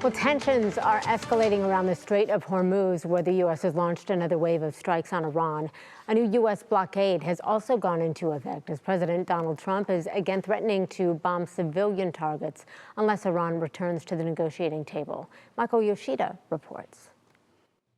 Well, tensions are escalating around the Strait of Hormuz, where the U.S. has launched another wave of strikes on Iran. A new U.S. blockade has also gone into effect as President Donald Trump is again threatening to bomb civilian targets unless Iran returns to the negotiating table. Michael Yoshida reports.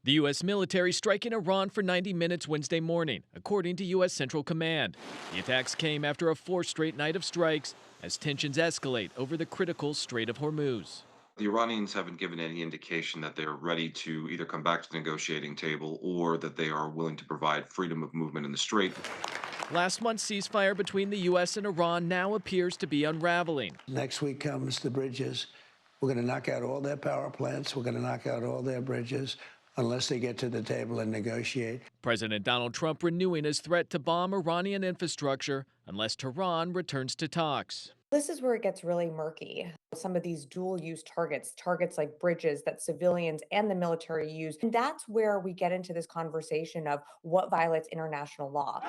The U.S. military striking Iran for 90 minutes Wednesday morning, according to U.S. Central Command. The attacks came after a fourth straight night of strikes as tensions escalate over the critical Strait of Hormuz. The Iranians haven't given any indication that they're ready to either come back to the negotiating table or that they are willing to provide freedom of movement in the strait. Last month's ceasefire between the U.S. and Iran now appears to be unraveling. Next week comes the bridges. We're going to knock out all their power plants. We're going to knock out all their bridges unless they get to the table and negotiate. President Donald Trump renewing his threat to bomb Iranian infrastructure unless Tehran returns to talks. This is where it gets really murky. Some of these dual-use targets like bridges that civilians and the military use. And that's where we get into this conversation of what violates international law.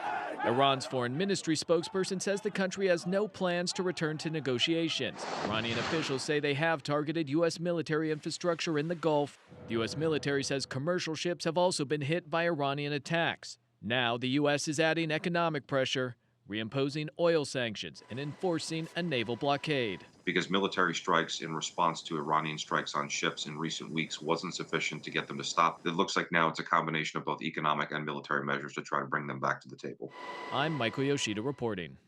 Iran's foreign ministry spokesperson says the country has no plans to return to negotiations. Iranian officials say they have targeted U.S. military infrastructure in the Gulf. The U.S. military says commercial ships have also been hit by Iranian attacks. Now the U.S. is adding economic pressure, reimposing oil sanctions, and enforcing a naval blockade. Because military strikes in response to Iranian strikes on ships in recent weeks wasn't sufficient to get them to stop. It looks like now it's a combination of both economic and military measures to try to bring them back to the table. I'm Michael Yoshida reporting.